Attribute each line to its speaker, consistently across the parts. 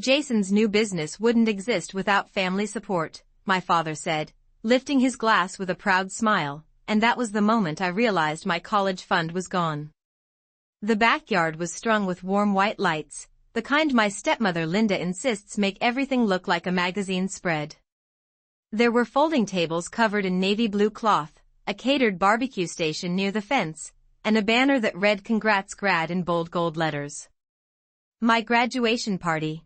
Speaker 1: Jason's new business wouldn't exist without family support, my father said, lifting his glass with a proud smile, and that was the moment I realized my college fund was gone. The backyard was strung with warm white lights, the kind my stepmother Linda insists make everything look like a magazine spread. There were folding tables covered in navy blue cloth, a catered barbecue station near the fence, and a banner that read "Congrats Grad" in bold gold letters. My graduation party.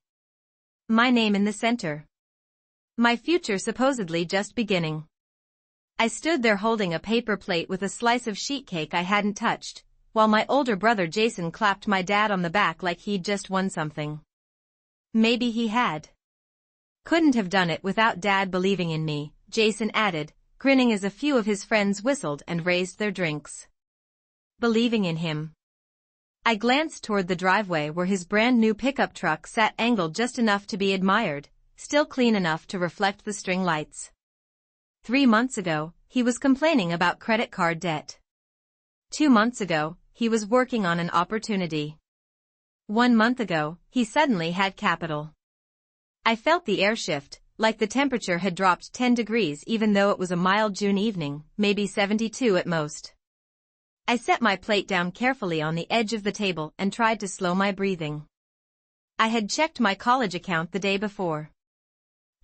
Speaker 1: My name in the center. My future supposedly just beginning. I stood there holding a paper plate with a slice of sheet cake I hadn't touched, while my older brother Jason clapped my dad on the back like he'd just won something. Maybe he had. Couldn't have done it without Dad believing in me, Jason added, grinning as a few of his friends whistled and raised their drinks. Believing in him. I glanced toward the driveway where his brand new pickup truck sat angled just enough to be admired, still clean enough to reflect the string lights. 3 months ago, he was complaining about credit card debt. 2 months ago, he was working on an opportunity. 1 month ago, he suddenly had capital. I felt the air shift, like the temperature had dropped 10 degrees even though it was a mild June evening, maybe 72 at most. I set my plate down carefully on the edge of the table and tried to slow my breathing. I had checked my college account the day before.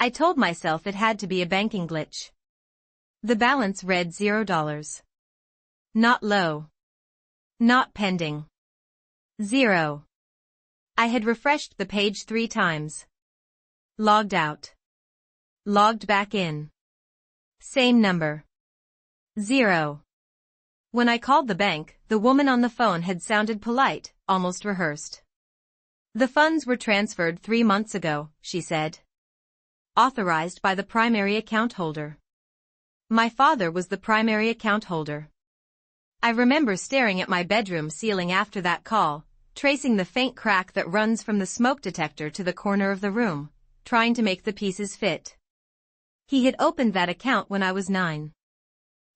Speaker 1: I told myself it had to be a banking glitch. The balance read $0. Not low. Not pending. 0. I had refreshed the page 3 times. Logged out. Logged back in. Same number. 0. When I called the bank, the woman on the phone had sounded polite, almost rehearsed. The funds were transferred 3 months ago, she said. Authorized by the primary account holder. My father was the primary account holder. I remember staring at my bedroom ceiling after that call, tracing the faint crack that runs from the smoke detector to the corner of the room, trying to make the pieces fit. He had opened that account when I was 9.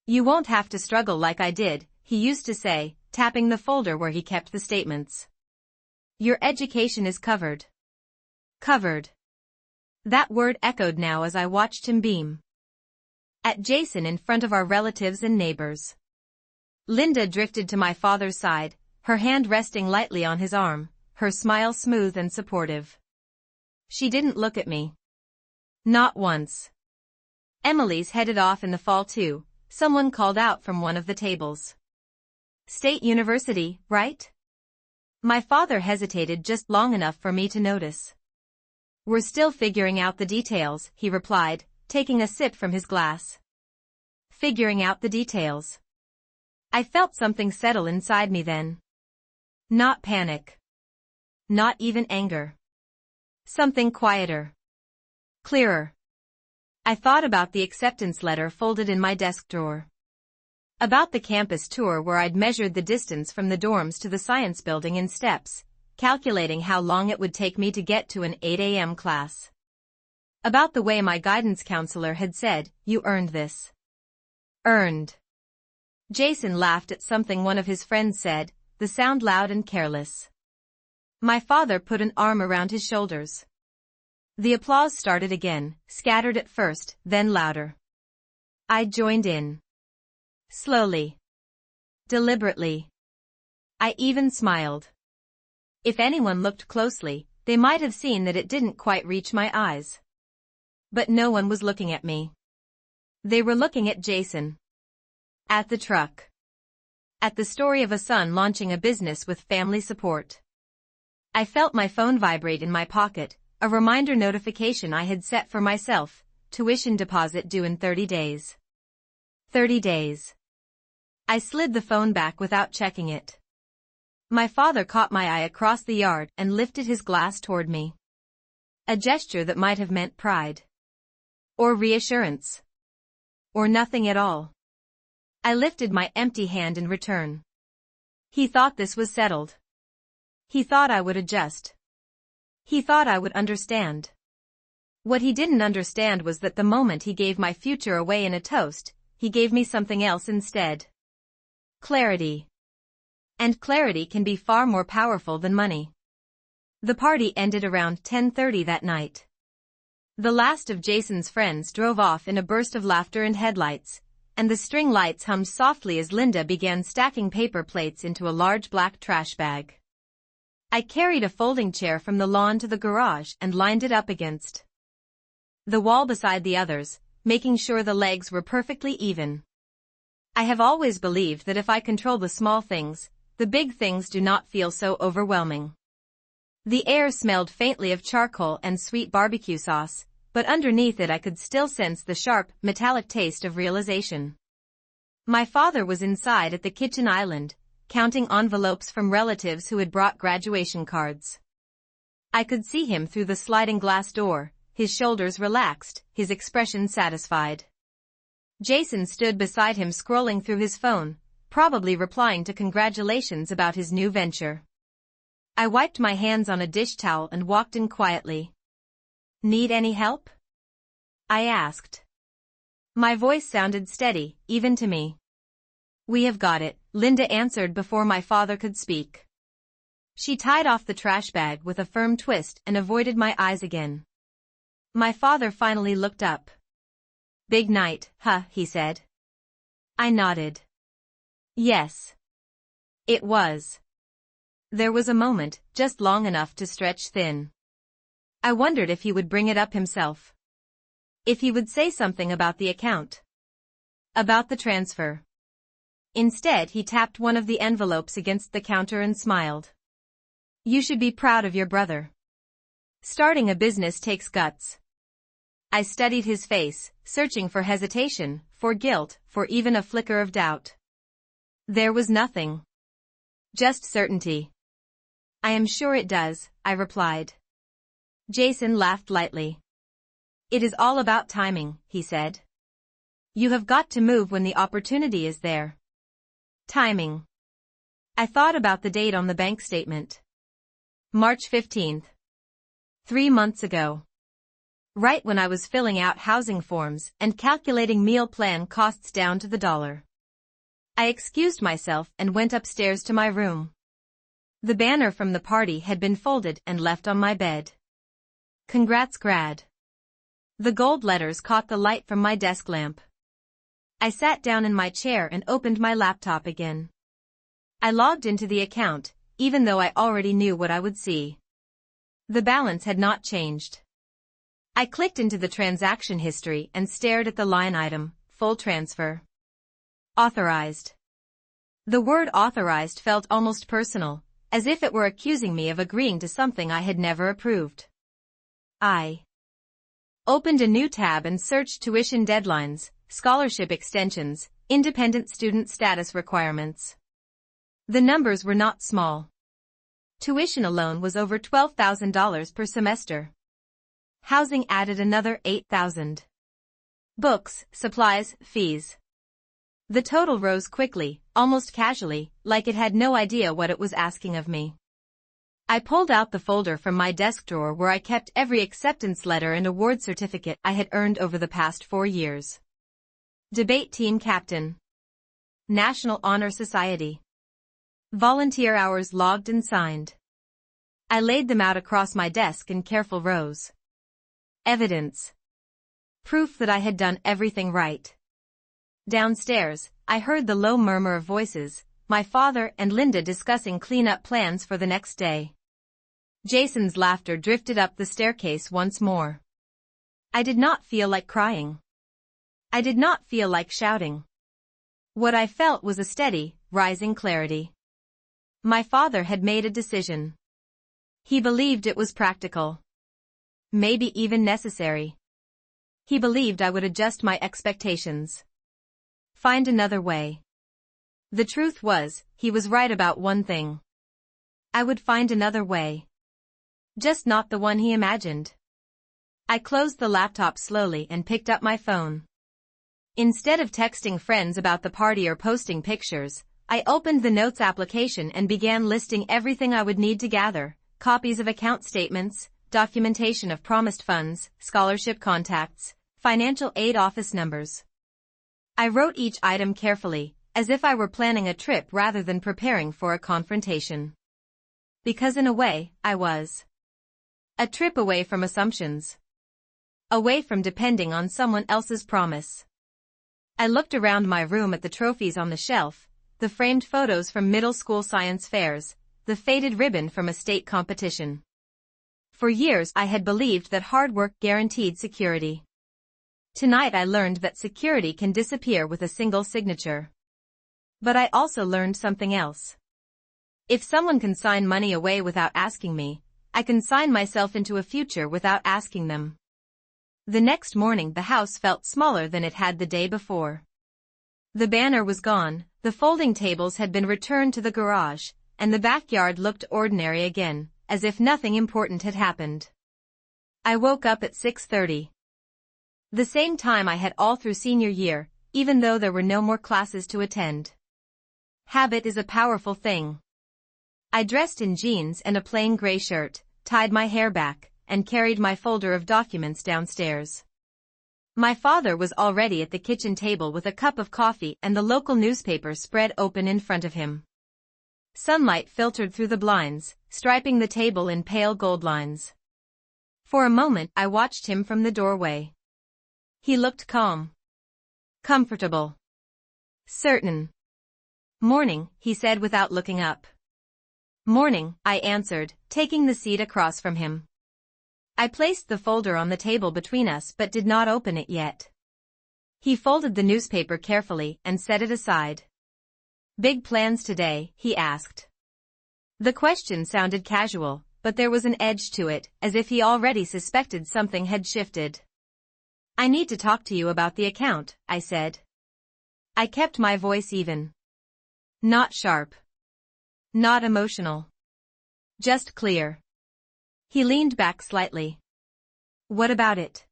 Speaker 1: You won't have to struggle like I did, he used to say, tapping the folder where he kept the statements. Your education is covered. Covered. That word echoed now as I watched him beam at Jason in front of our relatives and neighbors. Linda drifted to my father's side, her hand resting lightly on his arm, her smile smooth and supportive. She didn't look at me. Not once. Emily's headed off in the fall too, someone called out from one of the tables. State University, right? My father hesitated just long enough for me to notice. We're still figuring out the details, he replied, taking a sip from his glass. Figuring out the details. I felt something settle inside me then. Not panic. Not even anger. Something quieter. Clearer. I thought about the acceptance letter folded in my desk drawer. About the campus tour where I'd measured the distance from the dorms to the science building in steps, calculating how long it would take me to get to an 8 a.m. class. About the way my guidance counselor had said, you earned this. Earned. Jason laughed at something one of his friends said, the sound loud and careless. My father put an arm around his shoulders. The applause started again, scattered at first, then louder. I joined in. Slowly. Deliberately. I even smiled. If anyone looked closely, they might have seen that it didn't quite reach my eyes. But no one was looking at me. They were looking at Jason. At the truck. At the story of a son launching a business with family support. I felt my phone vibrate in my pocket, a reminder notification I had set for myself, tuition deposit due in 30 days. 30 days. I slid the phone back without checking it. My father caught my eye across the yard and lifted his glass toward me. A gesture that might have meant pride. Or reassurance. Or nothing at all. I lifted my empty hand in return. He thought this was settled. He thought I would adjust. He thought I would understand. What he didn't understand was that the moment he gave my future away in a toast, he gave me something else instead. Clarity. And clarity can be far more powerful than money. The party ended around 10:30 that night. The last of Jason's friends drove off in a burst of laughter and headlights, and the string lights hummed softly as Linda began stacking paper plates into a large black trash bag. I carried a folding chair from the lawn to the garage and lined it up against the wall beside the others, making sure the legs were perfectly even. I have always believed that if I control the small things, the big things do not feel so overwhelming. The air smelled faintly of charcoal and sweet barbecue sauce, but underneath it I could still sense the sharp, metallic taste of realization. My father was inside at the kitchen island, counting envelopes from relatives who had brought graduation cards. I could see him through the sliding glass door, his shoulders relaxed, his expression satisfied. Jason stood beside him scrolling through his phone, probably replying to congratulations about his new venture. I wiped my hands on a dish towel and walked in quietly. "Need any help?" I asked. My voice sounded steady, even to me. "We have got it," Linda answered before my father could speak. She tied off the trash bag with a firm twist and avoided my eyes again. My father finally looked up. "Big night, huh?" he said. I nodded. Yes. It was. There was a moment, just long enough to stretch thin. I wondered if he would bring it up himself. If he would say something about the account. About the transfer. Instead, he tapped one of the envelopes against the counter and smiled. "You should be proud of your brother. Starting a business takes guts." I studied his face, searching for hesitation, for guilt, for even a flicker of doubt. There was nothing. Just certainty. "I am sure it does," I replied. Jason laughed lightly. "It is all about timing," he said. "You have got to move when the opportunity is there." Timing. I thought about the date on the bank statement. March 15th. 3 months ago. Right when I was filling out housing forms and calculating meal plan costs down to the dollar. I excused myself and went upstairs to my room. The banner from the party had been folded and left on my bed. "Congrats, grad." The gold letters caught the light from my desk lamp. I sat down in my chair and opened my laptop again. I logged into the account, even though I already knew what I would see. The balance had not changed. I clicked into the transaction history and stared at the line item, full transfer. Authorized. The word authorized felt almost personal, as if it were accusing me of agreeing to something I had never approved. I opened a new tab and searched tuition deadlines, scholarship extensions, independent student status requirements. The numbers were not small. Tuition alone was over $12,000 per semester. Housing added another $8,000. Books, supplies, fees. The total rose quickly, almost casually, like it had no idea what it was asking of me. I pulled out the folder from my desk drawer where I kept every acceptance letter and award certificate I had earned over the past 4 years. Debate team captain. National Honor Society. Volunteer hours logged and signed. I laid them out across my desk in careful rows. Evidence. Proof that I had done everything right. Downstairs, I heard the low murmur of voices, my father and Linda discussing cleanup plans for the next day. Jason's laughter drifted up the staircase once more. I did not feel like crying. I did not feel like shouting. What I felt was a steady, rising clarity. My father had made a decision. He believed it was practical. Maybe even necessary. He believed I would adjust my expectations. Find another way. The truth was, he was right about one thing. I would find another way. Just not the one he imagined. I closed the laptop slowly and picked up my phone. Instead of texting friends about the party or posting pictures, I opened the Notes application and began listing everything I would need to gather: copies of account statements, documentation of promised funds, scholarship contacts, financial aid office numbers. I wrote each item carefully, as if I were planning a trip rather than preparing for a confrontation. Because in a way, I was. A trip away from assumptions. Away from depending on someone else's promise. I looked around my room at the trophies on the shelf, the framed photos from middle school science fairs, the faded ribbon from a state competition. For years I had believed that hard work guaranteed security. Tonight I learned that security can disappear with a single signature. But I also learned something else. If someone can sign money away without asking me, I can sign myself into a future without asking them. The next morning the house felt smaller than it had the day before. The banner was gone, the folding tables had been returned to the garage, and the backyard looked ordinary again, as if nothing important had happened. I woke up at 6:30. The same time I had all through senior year, even though there were no more classes to attend. Habit is a powerful thing. I dressed in jeans and a plain gray shirt, tied my hair back, and carried my folder of documents downstairs. My father was already at the kitchen table with a cup of coffee and the local newspaper spread open in front of him. Sunlight filtered through the blinds, striping the table in pale gold lines. For a moment I watched him from the doorway. He looked calm. Comfortable. Certain. "Morning," he said without looking up. "Morning," I answered, taking the seat across from him. I placed the folder on the table between us but did not open it yet. He folded the newspaper carefully and set it aside. "Big plans today?" he asked. The question sounded casual, but there was an edge to it, as if he already suspected something had shifted. "I need to talk to you about the account," I said. I kept my voice even. Not sharp. Not emotional. Just clear. He leaned back slightly. "What about it?"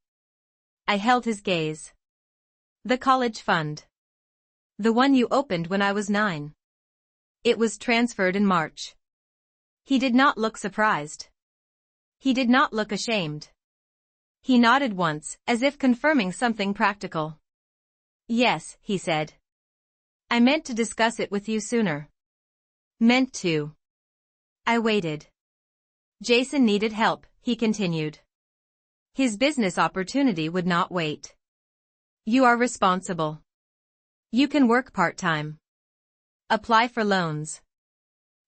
Speaker 1: I held his gaze. "The college fund. The one you opened when I was 9. It was transferred in March." He did not look surprised. He did not look ashamed. He nodded once, as if confirming something practical. "Yes," he said. "I meant to discuss it with you sooner." "Meant to." I waited. "Jason needed help," he continued. "His business opportunity would not wait. You are responsible. You can work part-time. Apply for loans.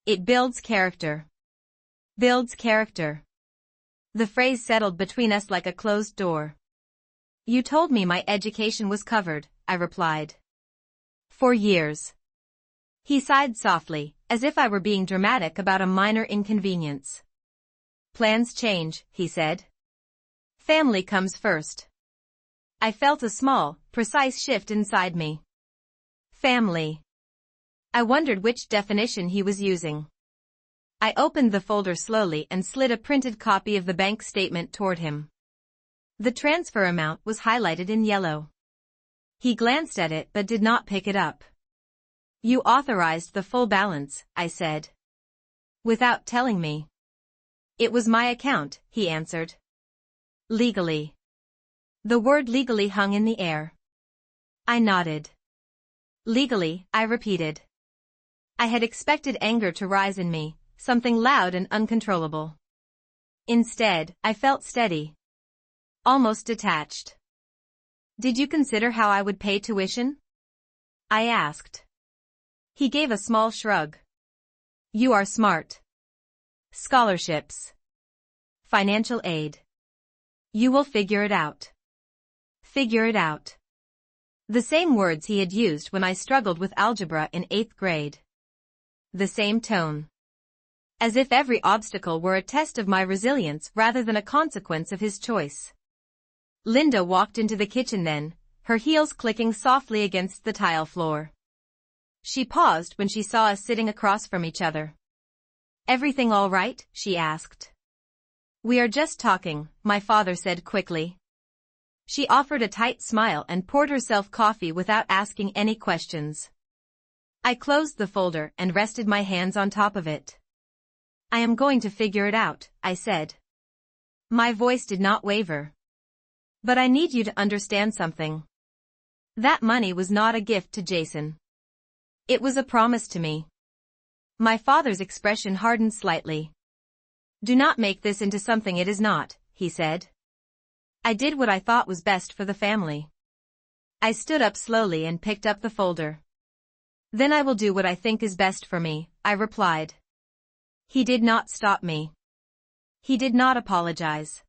Speaker 1: It builds character." Builds character. The phrase settled between us like a closed door. "You told me my education was covered," I replied. "For years." He sighed softly, as if I were being dramatic about a minor inconvenience. "Plans change," he said. "Family comes first." I felt a small, precise shift inside me. Family. I wondered which definition he was using. I opened the folder slowly and slid a printed copy of the bank statement toward him. The transfer amount was highlighted in yellow. He glanced at it but did not pick it up. "You authorized the full balance," I said. "Without telling me." "It was my account," he answered. "Legally." The word legally hung in the air. I nodded. "Legally," I repeated. I had expected anger to rise in me, something loud and uncontrollable. Instead, I felt steady. Almost detached. "Did you consider how I would pay tuition?" I asked. He gave a small shrug. "You are smart. Scholarships. Financial aid. You will figure it out." Figure it out. The same words he had used when I struggled with algebra in 8th grade. The same tone. As if every obstacle were a test of my resilience rather than a consequence of his choice. Linda walked into the kitchen then, her heels clicking softly against the tile floor. She paused when she saw us sitting across from each other. "Everything all right?" she asked. "We are just talking," my father said quickly. She offered a tight smile and poured herself coffee without asking any questions. I closed the folder and rested my hands on top of it. "I am going to figure it out," I said. My voice did not waver. "But I need you to understand something. That money was not a gift to Jason. It was a promise to me." My father's expression hardened slightly. Do not make this into something it is not, he said. I did what I thought was best for the family. I stood up slowly and picked up the folder. Then I will do what I think is best for me, I replied. He did not stop me. He did not apologize.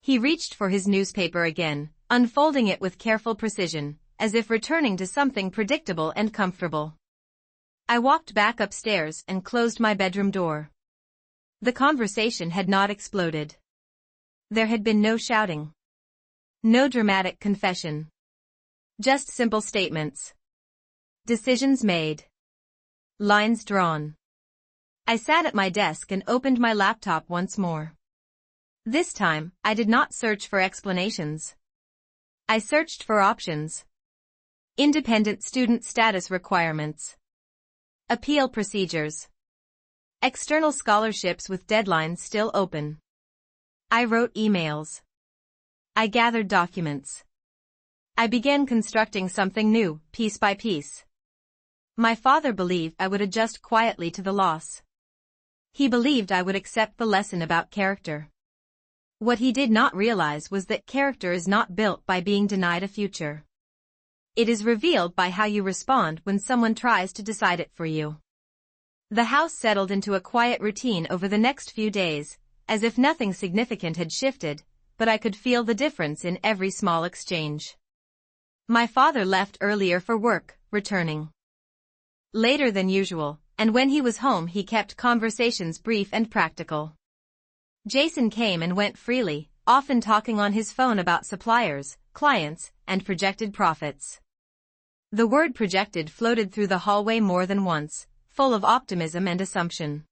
Speaker 1: He reached for his newspaper again, unfolding it with careful precision, as if returning to something predictable and comfortable. I walked back upstairs and closed my bedroom door. The conversation had not exploded. There had been no shouting. No dramatic confession. Just simple statements. Decisions made. Lines drawn. I sat at my desk and opened my laptop once more. This time, I did not search for explanations. I searched for options. Independent student status requirements. Appeal procedures. External scholarships with deadlines still open. I wrote emails. I gathered documents. I began constructing something new, piece by piece. My father believed I would adjust quietly to the loss. He believed I would accept the lesson about character. What he did not realize was that character is not built by being denied a future. It is revealed by how you respond when someone tries to decide it for you. The house settled into a quiet routine over the next few days, as if nothing significant had shifted, but I could feel the difference in every small exchange. My father left earlier for work, returning later than usual, and when he was home he kept conversations brief and practical. Jason came and went freely, often talking on his phone about suppliers, clients, and projected profits. The word projected floated through the hallway more than once, full of optimism and assumption.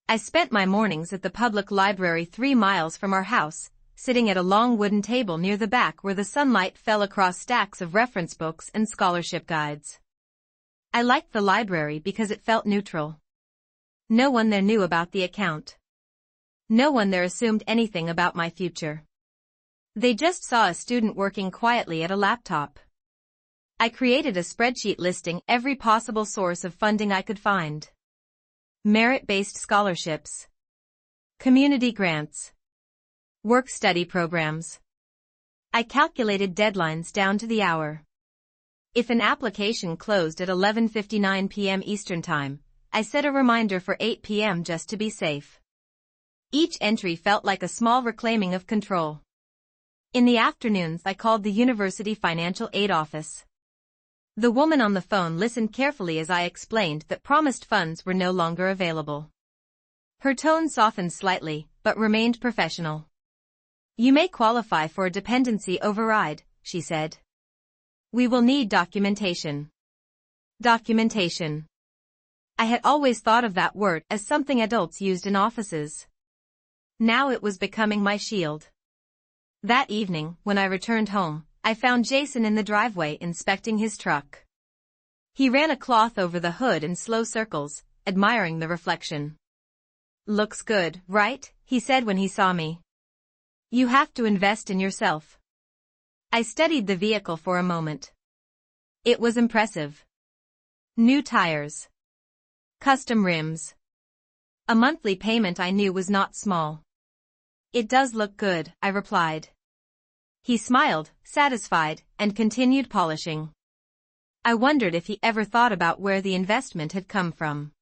Speaker 1: I spent my mornings at the public library 3 miles from our house, sitting at a long wooden table near the back where the sunlight fell across stacks of reference books and scholarship guides. I liked the library because it felt neutral. No one there knew about the account. No one there assumed anything about my future. They just saw a student working quietly at a laptop. I created a spreadsheet listing every possible source of funding I could find. Merit-based scholarships. Community grants. Work-study programs. I calculated deadlines down to the hour. If an application closed at 11:59 p.m. Eastern Time, I set a reminder for 8 p.m. just to be safe. Each entry felt like a small reclaiming of control. In the afternoons I called the university financial aid office. The woman on the phone listened carefully as I explained that promised funds were no longer available. Her tone softened slightly, but remained professional. You may qualify for a dependency override, she said. We will need documentation. Documentation. I had always thought of that word as something adults used in offices. Now it was becoming my shield. That evening, when I returned home, I found Jason in the driveway inspecting his truck. He ran a cloth over the hood in slow circles, admiring the reflection. Looks good, right? He said when he saw me. You have to invest in yourself. I studied the vehicle for a moment. It was impressive. New tires. Custom rims. A monthly payment I knew was not small. It does look good, I replied. He smiled, satisfied, and continued polishing. I wondered if he ever thought about where the investment had come from.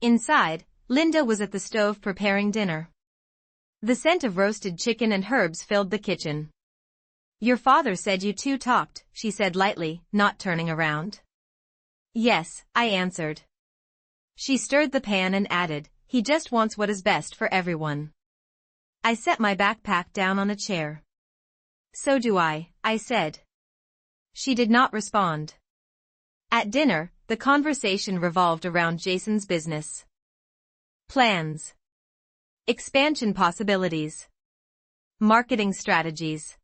Speaker 1: Inside, Linda was at the stove preparing dinner. The scent of roasted chicken and herbs filled the kitchen. Your father said you two talked, she said lightly, not turning around. Yes, I answered. She stirred the pan and added, he just wants what is best for everyone. I set my backpack down on a chair. So do I said. She did not respond. At dinner, the conversation revolved around Jason's business. Plans. Expansion possibilities. Marketing strategies.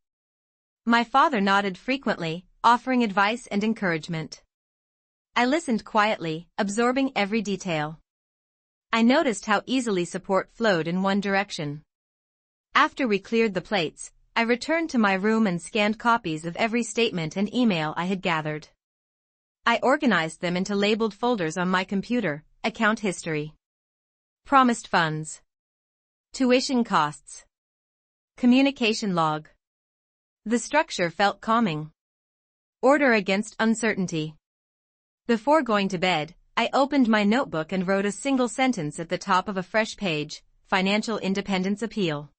Speaker 1: My father nodded frequently, offering advice and encouragement. I listened quietly, absorbing every detail. I noticed how easily support flowed in one direction. After we cleared the plates, I returned to my room and scanned copies of every statement and email I had gathered. I organized them into labeled folders on my computer: account history, promised funds, Tuition costs. Communication log. The structure felt calming. Order against uncertainty. Before going to bed, I opened my notebook and wrote a single sentence at the top of a fresh page: Financial Independence Appeal.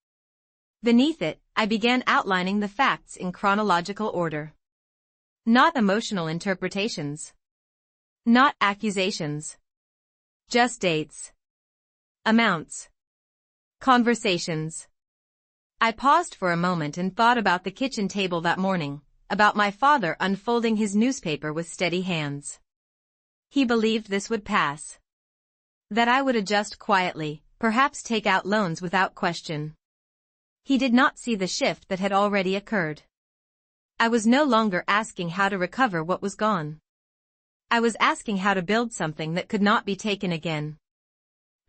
Speaker 1: Beneath it, I began outlining the facts in chronological order. Not emotional interpretations. Not accusations. Just dates. Amounts. Conversations. I paused for a moment and thought about the kitchen table that morning, about my father unfolding his newspaper with steady hands. He believed this would pass. That I would adjust quietly, perhaps take out loans without question. He did not see the shift that had already occurred. I was no longer asking how to recover what was gone. I was asking how to build something that could not be taken again.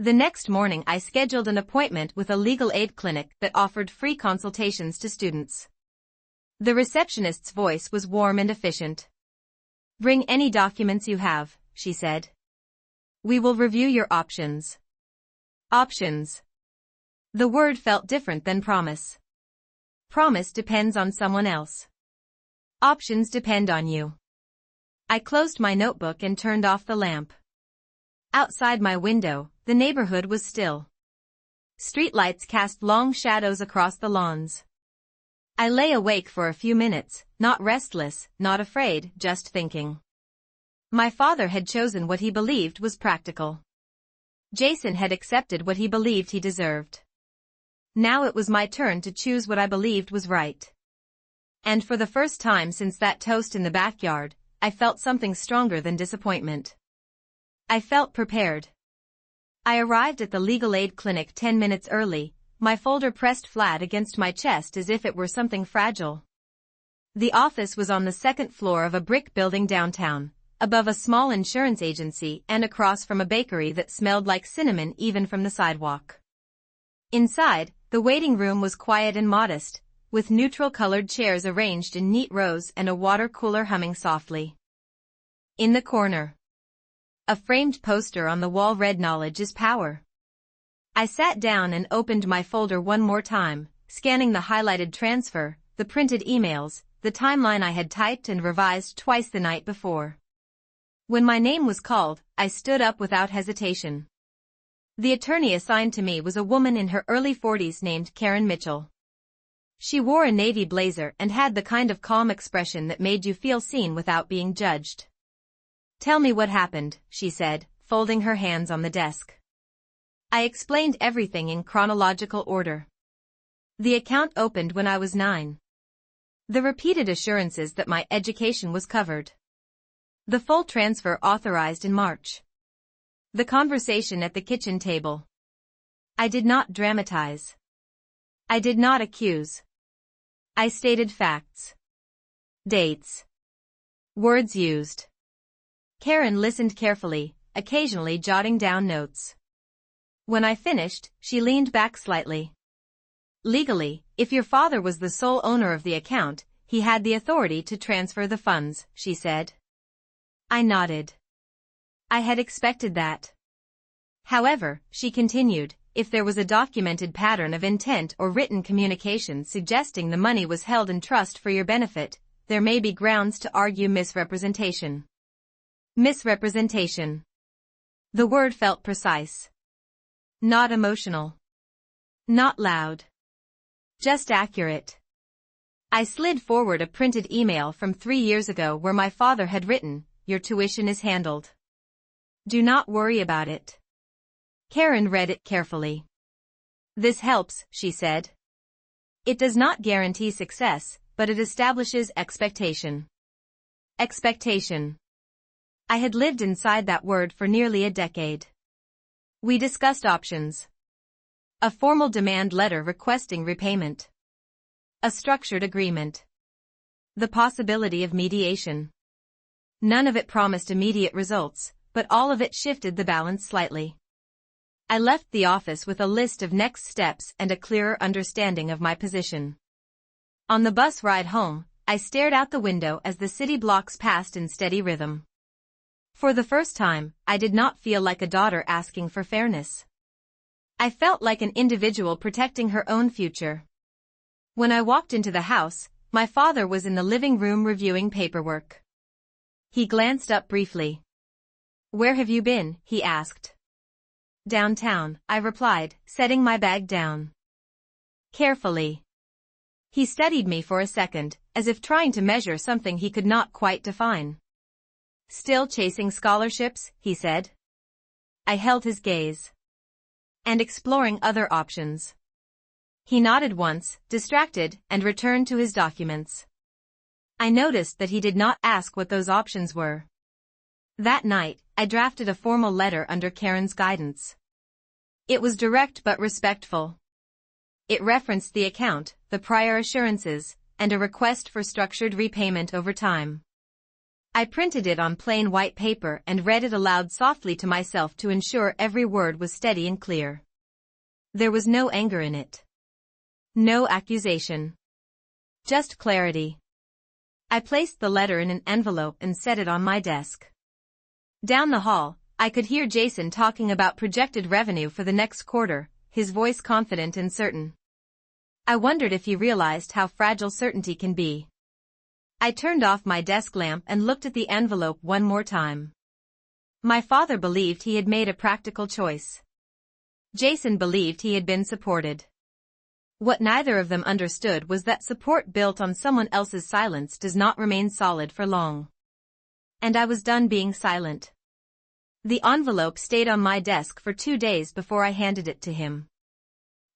Speaker 1: The next morning I scheduled an appointment with a legal aid clinic that offered free consultations to students. The receptionist's voice was warm and efficient. "Bring any documents you have," she said. "We will review your options." Options. The word felt different than promise. Promise depends on someone else. Options depend on you. I closed my notebook and turned off the lamp. Outside my window, the neighborhood was still. Streetlights cast long shadows across the lawns. I lay awake for a few minutes, not restless, not afraid, just thinking. My father had chosen what he believed was practical. Jason had accepted what he believed he deserved. Now it was my turn to choose what I believed was right. And for the first time since that toast in the backyard, I felt something stronger than disappointment. I felt prepared. I arrived at the legal aid clinic 10 minutes early, my folder pressed flat against my chest as if it were something fragile. The office was on the second floor of a brick building downtown, above a small insurance agency and across from a bakery that smelled like cinnamon even from the sidewalk. Inside, the waiting room was quiet and modest, with neutral-colored chairs arranged in neat rows and a water cooler humming softly. In the corner, a framed poster on the wall read "Knowledge is Power." I sat down and opened my folder one more time, scanning the highlighted transfer, the printed emails, the timeline I had typed and revised twice the night before. When my name was called, I stood up without hesitation. The attorney assigned to me was a woman in her early 40s named Karen Mitchell. She wore a navy blazer and had the kind of calm expression that made you feel seen without being judged. "Tell me what happened," she said, folding her hands on the desk. I explained everything in chronological order. The account opened when I was 9. The repeated assurances that my education was covered. The full transfer authorized in March. The conversation at the kitchen table. I did not dramatize. I did not accuse. I stated facts. Dates. Words used. Karen listened carefully, occasionally jotting down notes. When I finished, she leaned back slightly. "Legally, if your father was the sole owner of the account, he had the authority to transfer the funds," she said. I nodded. I had expected that. However, she continued, if there was a documented pattern of intent or written communication suggesting the money was held in trust for your benefit, there may be grounds to argue misrepresentation. Misrepresentation. The word felt precise. Not emotional. Not loud. Just accurate. I slid forward a printed email from 3 years ago where my father had written, "Your tuition is handled. Do not worry about it." Karen read it carefully. "This helps," she said. "It does not guarantee success, but it establishes expectation." Expectation. I had lived inside that word for nearly a decade. We discussed options. A formal demand letter requesting repayment. A structured agreement. The possibility of mediation. None of it promised immediate results, but all of it shifted the balance slightly. I left the office with a list of next steps and a clearer understanding of my position. On the bus ride home, I stared out the window as the city blocks passed in steady rhythm. For the first time, I did not feel like a daughter asking for fairness. I felt like an individual protecting her own future. When I walked into the house, my father was in the living room reviewing paperwork. He glanced up briefly. "Where have you been?" he asked. "Downtown," I replied, setting my bag down. Carefully. He studied me for a second, as if trying to measure something he could not quite define. "Still chasing scholarships?" he said. I held his gaze. "And exploring other options." He nodded once, distracted, and returned to his documents. I noticed that he did not ask what those options were. That night, I drafted a formal letter under Karen's guidance. It was direct but respectful. It referenced the account, the prior assurances, and a request for structured repayment over time. I printed it on plain white paper and read it aloud softly to myself to ensure every word was steady and clear. There was no anger in it. No accusation. Just clarity. I placed the letter in an envelope and set it on my desk. Down the hall, I could hear Jason talking about projected revenue for the next quarter, his voice confident and certain. I wondered if he realized how fragile certainty can be. I turned off my desk lamp and looked at the envelope one more time. My father believed he had made a practical choice. Jason believed he had been supported. What neither of them understood was that support built on someone else's silence does not remain solid for long. And I was done being silent. The envelope stayed on my desk for 2 days before I handed it to him.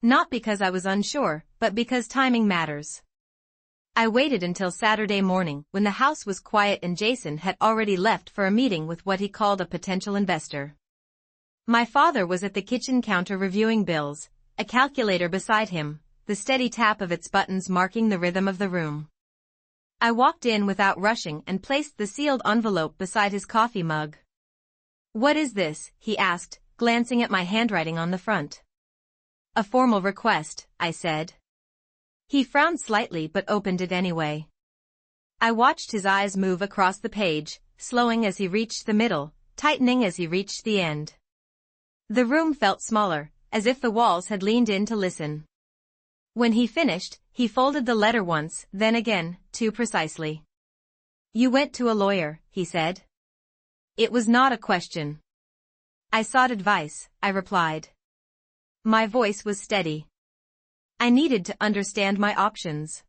Speaker 1: Not because I was unsure, but because timing matters. I waited until Saturday morning when the house was quiet and Jason had already left for a meeting with what he called a potential investor. My father was at the kitchen counter reviewing bills, a calculator beside him, the steady tap of its buttons marking the rhythm of the room. I walked in without rushing and placed the sealed envelope beside his coffee mug. "What is this?" he asked, glancing at my handwriting on the front. "A formal request," I said. He frowned slightly but opened it anyway. I watched his eyes move across the page, slowing as he reached the middle, tightening as he reached the end. The room felt smaller, as if the walls had leaned in to listen. When he finished, he folded the letter once, then again, too precisely. "You went to a lawyer," he said. It was not a question. "I sought advice," I replied. My voice was steady. I needed to understand my options.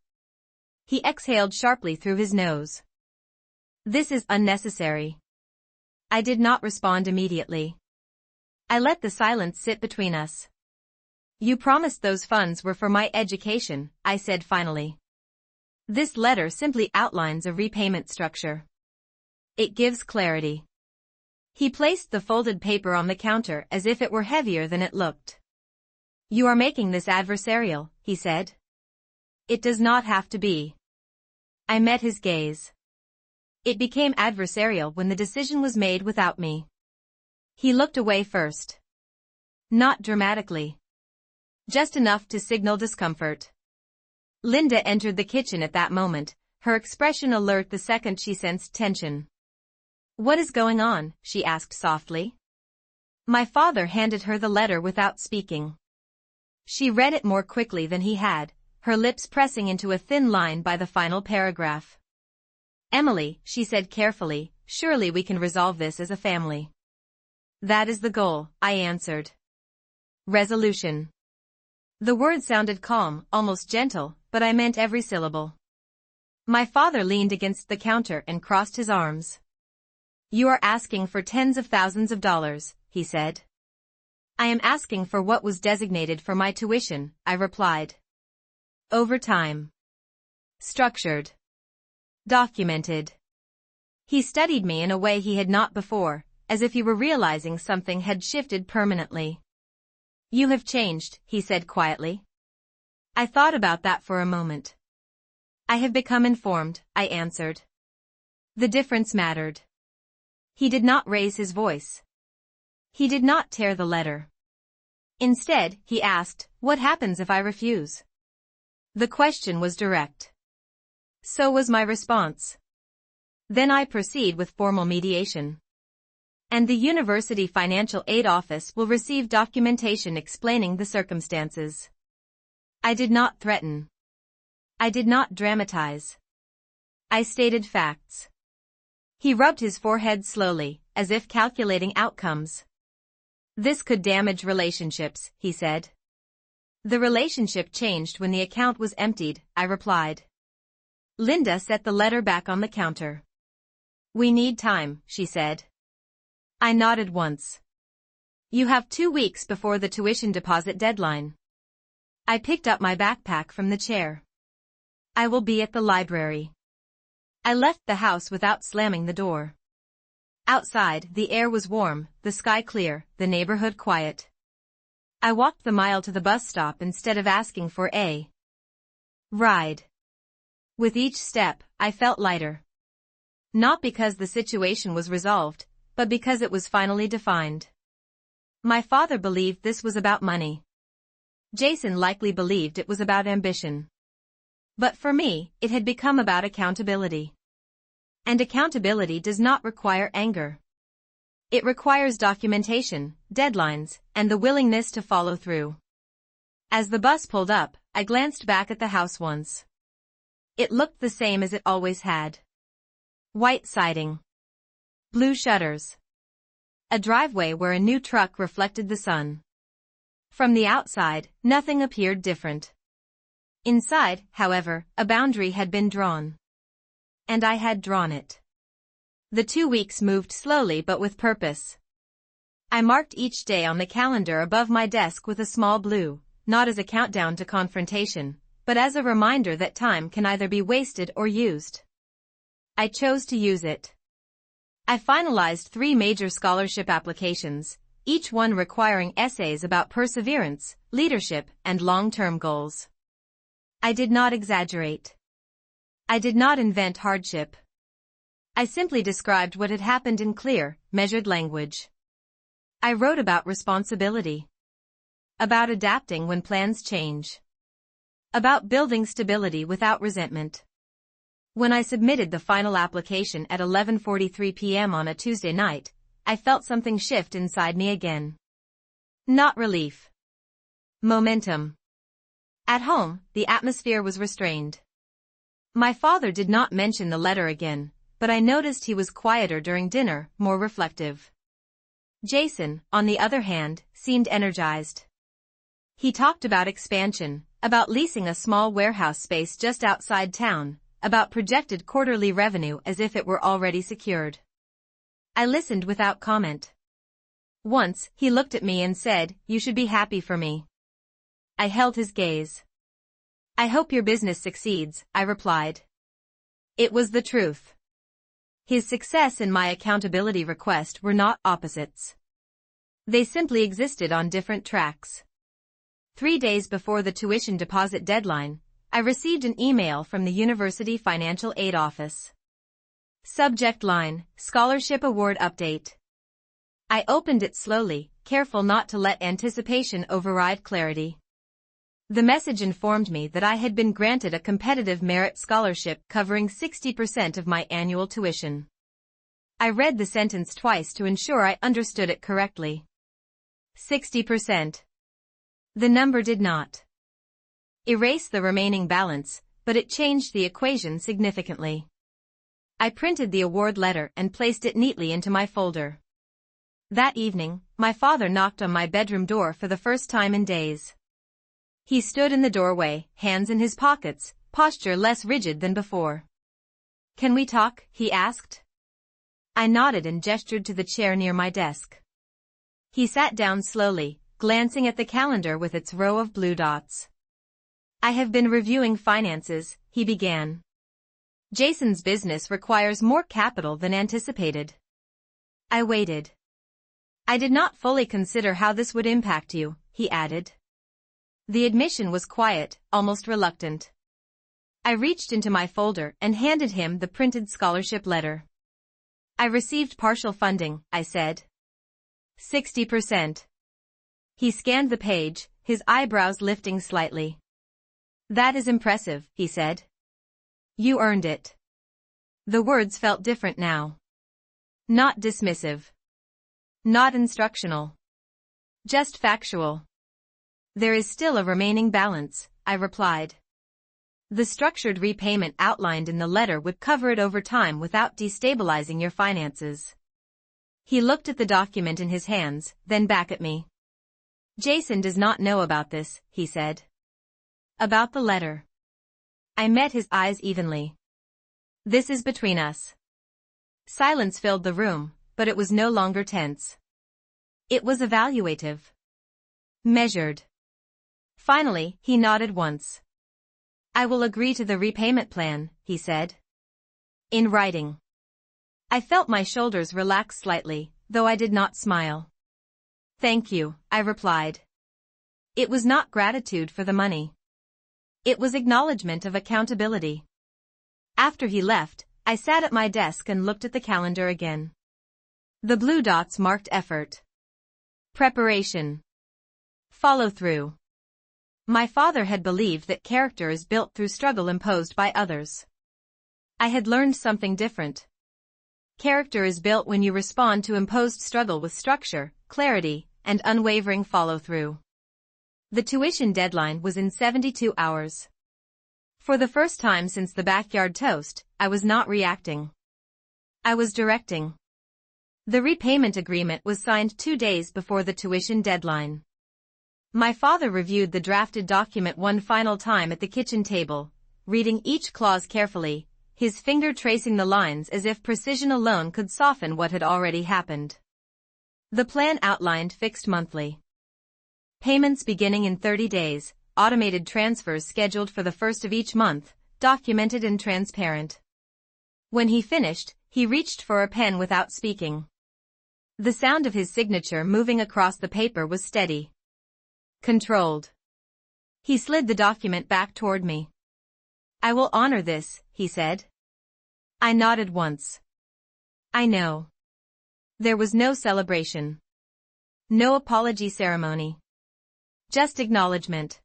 Speaker 1: He exhaled sharply through his nose. "This is unnecessary." I did not respond immediately. I let the silence sit between us. "You promised those funds were for my education," I said finally. "This letter simply outlines a repayment structure. It gives clarity." He placed the folded paper on the counter as if it were heavier than it looked. "You are making this adversarial," he said. "It does not have to be." I met his gaze. It became adversarial when the decision was made without me. He looked away first. Not dramatically. Just enough to signal discomfort. Linda entered the kitchen at that moment, her expression alert the second she sensed tension. "What is going on?" she asked softly. My father handed her the letter without speaking. She read it more quickly than he had, her lips pressing into a thin line by the final paragraph. "Emily," she said carefully, "surely we can resolve this as a family." "That is the goal," I answered. "Resolution." The word sounded calm, almost gentle, but I meant every syllable. My father leaned against the counter and crossed his arms. "You are asking for tens of thousands of dollars," he said. "I am asking for what was designated for my tuition," I replied. "Over time. Structured. Documented." He studied me in a way he had not before, as if he were realizing something had shifted permanently. "You have changed," he said quietly. I thought about that for a moment. "I have become informed," I answered. The difference mattered. He did not raise his voice. He did not tear the letter. Instead, he asked, "What happens if I refuse?" The question was direct. So was my response. "Then I proceed with formal mediation." And the University Financial Aid Office will receive documentation explaining the circumstances. I did not threaten. I did not dramatize. I stated facts. He rubbed his forehead slowly, as if calculating outcomes. This could damage relationships, he said. The relationship changed when the account was emptied, I replied. Linda set the letter back on the counter. We need time, she said. I nodded once. You have 2 weeks before the tuition deposit deadline. I picked up my backpack from the chair. I will be at the library. I left the house without slamming the door. Outside, the air was warm, the sky clear, the neighborhood quiet. I walked the mile to the bus stop instead of asking for a ride. With each step, I felt lighter. Not because the situation was resolved, but because it was finally defined. My father believed this was about money. Jason likely believed it was about ambition. But for me, it had become about accountability. And accountability does not require anger. It requires documentation, deadlines, and the willingness to follow through. As the bus pulled up, I glanced back at the house once. It looked the same as it always had. White siding. Blue shutters. A driveway where a new truck reflected the sun. From the outside, nothing appeared different. Inside, however, a boundary had been drawn. And I had drawn it. The 2 weeks moved slowly but with purpose. I marked each day on the calendar above my desk with a small blue, not as a countdown to confrontation, but as a reminder that time can either be wasted or used. I chose to use it. I finalized 3 major scholarship applications, each one requiring essays about perseverance, leadership, and long-term goals. I did not exaggerate. I did not invent hardship. I simply described what had happened in clear, measured language. I wrote about responsibility. About adapting when plans change. About building stability without resentment. When I submitted the final application at 11:43 p.m. on a Tuesday night, I felt something shift inside me again. Not relief. Momentum. At home, the atmosphere was restrained. My father did not mention the letter again, but I noticed he was quieter during dinner, more reflective. Jason, on the other hand, seemed energized. He talked about expansion, about leasing a small warehouse space just outside town, about projected quarterly revenue as if it were already secured. I listened without comment. Once, he looked at me and said, "You should be happy for me." I held his gaze. "I hope your business succeeds," I replied. It was the truth. His success and my accountability request were not opposites. They simply existed on different tracks. 3 days before the tuition deposit deadline, I received an email from the University Financial Aid Office. Subject line, Scholarship Award Update. I opened it slowly, careful not to let anticipation override clarity. The message informed me that I had been granted a competitive merit scholarship covering 60% of my annual tuition. I read the sentence twice to ensure I understood it correctly. 60%. The number did not erase the remaining balance, but it changed the equation significantly. I printed the award letter and placed it neatly into my folder. That evening, my father knocked on my bedroom door for the first time in days. He stood in the doorway, hands in his pockets, posture less rigid than before. "Can we talk?" he asked. I nodded and gestured to the chair near my desk. He sat down slowly, glancing at the calendar with its row of blue dots. "I have been reviewing finances," he began. "Jason's business requires more capital than anticipated." I waited. "I did not fully consider how this would impact you," he added. The admission was quiet, almost reluctant. I reached into my folder and handed him the printed scholarship letter. "I received partial funding," I said. 60%. He scanned the page, his eyebrows lifting slightly. "That is impressive," he said. "You earned it." The words felt different now. Not dismissive. Not instructional. Just factual. There is still a remaining balance, I replied. The structured repayment outlined in the letter would cover it over time without destabilizing your finances. He looked at the document in his hands, then back at me. Jason does not know about this, he said. About the letter. I met his eyes evenly. This is between us. Silence filled the room, but it was no longer tense. It was evaluative. Measured. Finally, he nodded once. I will agree to the repayment plan, he said. In writing. I felt my shoulders relax slightly, though I did not smile. Thank you, I replied. It was not gratitude for the money. It was acknowledgement of accountability. After he left, I sat at my desk and looked at the calendar again. The blue dots marked effort. Preparation. Follow through. My father had believed that character is built through struggle imposed by others. I had learned something different. Character is built when you respond to imposed struggle with structure, clarity, and unwavering follow-through. The tuition deadline was in 72 hours. For the first time since the backyard toast, I was not reacting. I was directing. The repayment agreement was signed 2 days before the tuition deadline. My father reviewed the drafted document one final time at the kitchen table, reading each clause carefully, his finger tracing the lines as if precision alone could soften what had already happened. The plan outlined fixed monthly payments beginning in 30 days, automated transfers scheduled for the first of each month, documented and transparent. When he finished, he reached for a pen without speaking. The sound of his signature moving across the paper was steady. Controlled. He slid the document back toward me. I will honor this, he said. I nodded once. I know. There was no celebration. No apology ceremony. Just acknowledgement.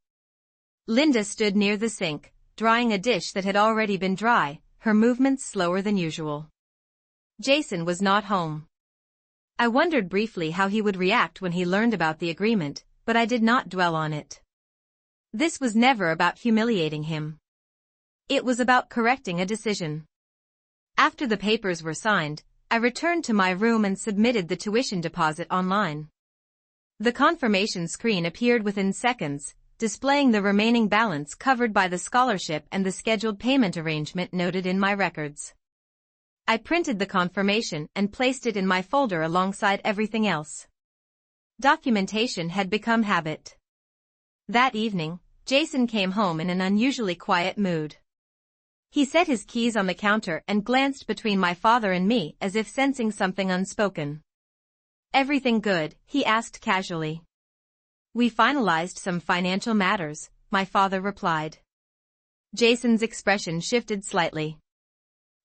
Speaker 1: Linda stood near the sink, drying a dish that had already been dry, her movements slower than usual. Jason was not home. I wondered briefly how he would react when he learned about the agreement, but I did not dwell on it. This was never about humiliating him. It was about correcting a decision. After the papers were signed, I returned to my room and submitted the tuition deposit online. The confirmation screen appeared within seconds, displaying the remaining balance covered by the scholarship and the scheduled payment arrangement noted in my records. I printed the confirmation and placed it in my folder alongside everything else. Documentation had become habit. That evening, Jason came home in an unusually quiet mood. He set his keys on the counter and glanced between my father and me as if sensing something unspoken. Everything good? He asked casually. We finalized some financial matters, my father replied. Jason's expression shifted slightly.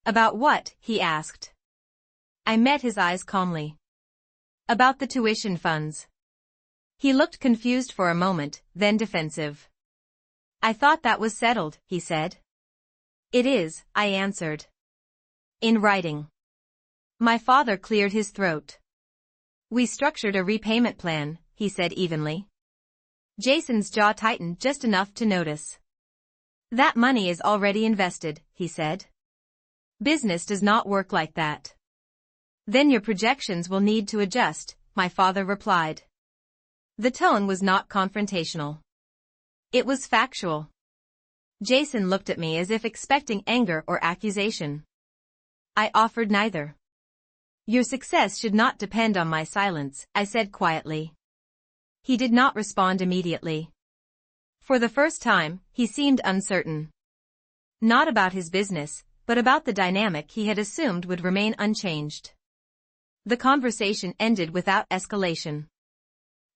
Speaker 1: About what? He asked. I met his eyes calmly. About the tuition funds. He looked confused for a moment, then defensive. I thought that was settled, he said. It is, I answered. In writing. My father cleared his throat. We structured a repayment plan, he said evenly. Jason's jaw tightened just enough to notice. That money is already invested, he said. Business does not work like that. Then your projections will need to adjust, my father replied. The tone was not confrontational. It was factual. Jason looked at me as if expecting anger or accusation. I offered neither. Your success should not depend on my silence, I said quietly. He did not respond immediately. For the first time, he seemed uncertain. Not about his business, but about the dynamic he had assumed would remain unchanged. The conversation ended without escalation.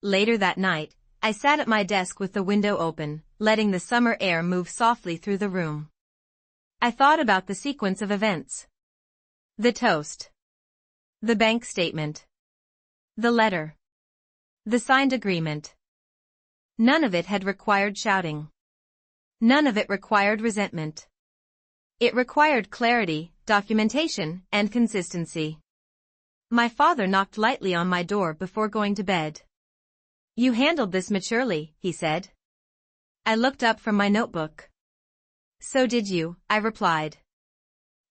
Speaker 1: Later that night, I sat at my desk with the window open, letting the summer air move softly through the room. I thought about the sequence of events. The toast. The bank statement. The letter. The signed agreement. None of it had required shouting. None of it required resentment. It required clarity, documentation, and consistency. My father knocked lightly on my door before going to bed. "You handled this maturely," he said. I looked up from my notebook. "So did you," I replied.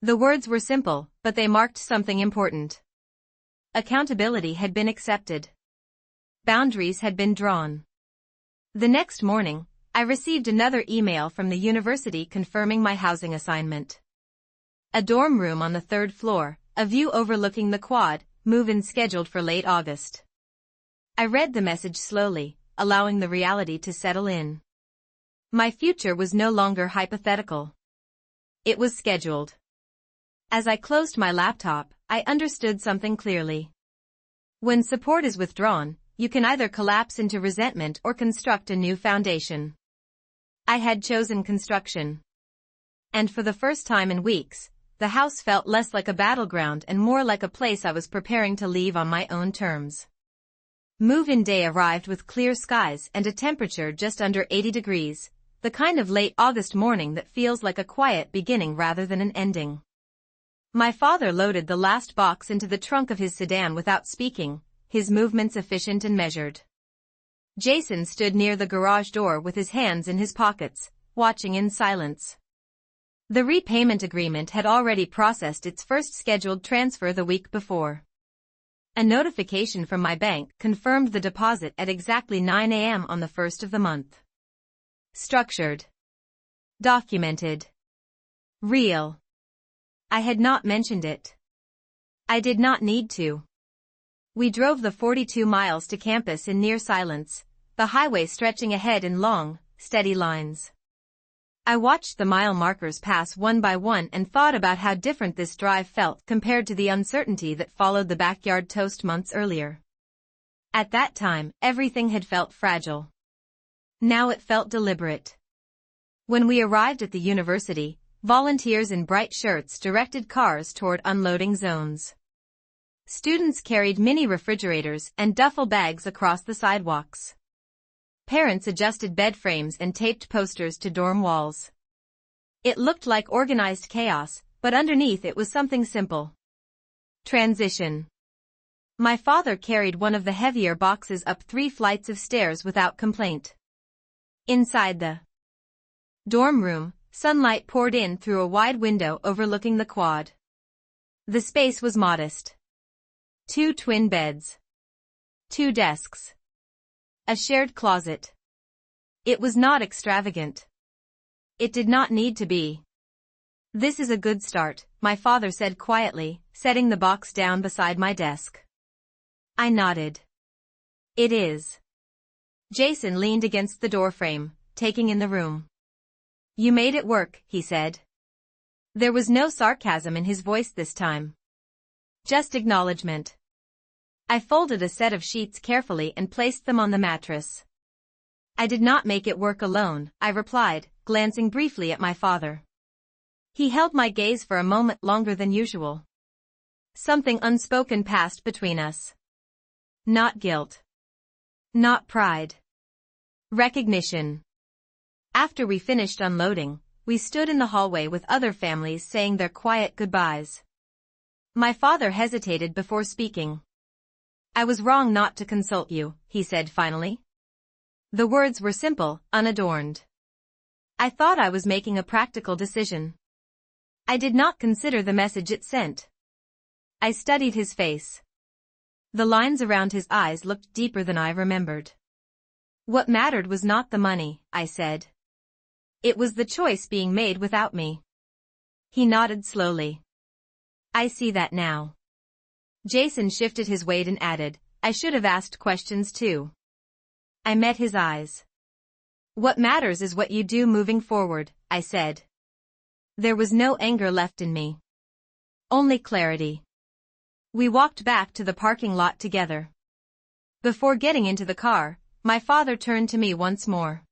Speaker 1: The words were simple, but they marked something important. Accountability had been accepted. Boundaries had been drawn. The next morning, I received another email from the university confirming my housing assignment. A dorm room on the 3rd floor, a view overlooking the quad, move-in scheduled for late August. I read the message slowly, allowing the reality to settle in. My future was no longer hypothetical. It was scheduled. As I closed my laptop, I understood something clearly. When support is withdrawn, you can either collapse into resentment or construct a new foundation. I had chosen construction. And for the first time in weeks, the house felt less like a battleground and more like a place I was preparing to leave on my own terms. Move-in day arrived with clear skies and a temperature just under 80 degrees, the kind of late August morning that feels like a quiet beginning rather than an ending. My father loaded the last box into the trunk of his sedan without speaking, his movements efficient and measured. Jason stood near the garage door with his hands in his pockets, watching in silence. The repayment agreement had already processed its first scheduled transfer the week before. A notification from my bank confirmed the deposit at exactly 9 a.m. on the 1st of the month. Structured. Documented. Real. I had not mentioned it. I did not need to. We drove the 42 miles to campus in near silence, the highway stretching ahead in long, steady lines. I watched the mile markers pass one by one and thought about how different this drive felt compared to the uncertainty that followed the backyard toast months earlier. At that time, everything had felt fragile. Now it felt deliberate. When we arrived at the university, volunteers in bright shirts directed cars toward unloading zones. Students carried mini refrigerators and duffel bags across the sidewalks. Parents adjusted bed frames and taped posters to dorm walls. It looked like organized chaos, but underneath it was something simple. Transition. My father carried one of the heavier boxes up 3 flights of stairs without complaint. Inside the dorm room, sunlight poured in through a wide window overlooking the quad. The space was modest. 2 twin beds. 2 desks. A shared closet. It was not extravagant. It did not need to be. "This is a good start," my father said quietly, setting the box down beside my desk. I nodded. "It is." Jason leaned against the doorframe, taking in the room. "You made it work," he said. There was no sarcasm in his voice this time. Just acknowledgement. I folded a set of sheets carefully and placed them on the mattress. "I did not make it work alone," I replied, glancing briefly at my father. He held my gaze for a moment longer than usual. Something unspoken passed between us. Not guilt. Not pride. Recognition. After we finished unloading, we stood in the hallway with other families saying their quiet goodbyes. My father hesitated before speaking. "I was wrong not to consult you," he said finally. The words were simple, unadorned. I thought I was making a practical decision. I did not consider the message it sent. I studied his face. The lines around his eyes looked deeper than I remembered. "What mattered was not the money," I said. "It was the choice being made without me." He nodded slowly. "I see that now." Jason shifted his weight and added, "I should have asked questions too." I met his eyes. "What matters is what you do moving forward," I said. There was no anger left in me. Only clarity. We walked back to the parking lot together. Before getting into the car, my father turned to me once more.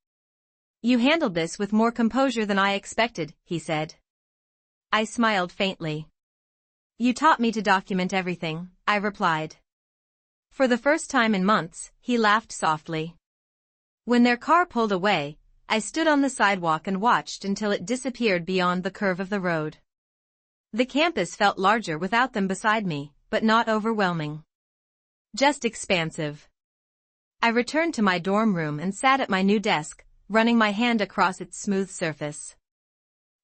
Speaker 1: "You handled this with more composure than I expected," he said. I smiled faintly. "You taught me to document everything," I replied. For the first time in months, he laughed softly. When their car pulled away, I stood on the sidewalk and watched until it disappeared beyond the curve of the road. The campus felt larger without them beside me, but not overwhelming. Just expansive. I returned to my dorm room and sat at my new desk, running my hand across its smooth surface.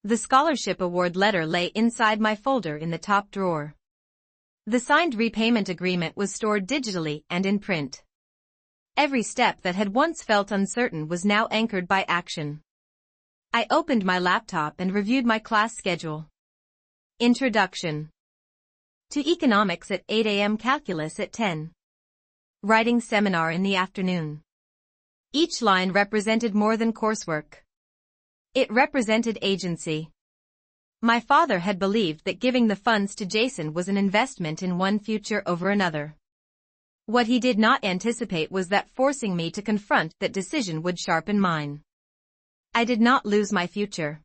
Speaker 1: The scholarship award letter lay inside my folder in the top drawer. The signed repayment agreement was stored digitally and in print. Every step that had once felt uncertain was now anchored by action. I opened my laptop and reviewed my class schedule. Introduction to Economics at 8 a.m. Calculus at 10. Writing seminar in the afternoon. Each line represented more than coursework. It represented agency. My father had believed that giving the funds to Jason was an investment in one future over another. What he did not anticipate was that forcing me to confront that decision would sharpen mine. I did not lose my future.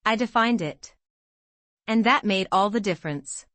Speaker 1: I defined it. And that made all the difference.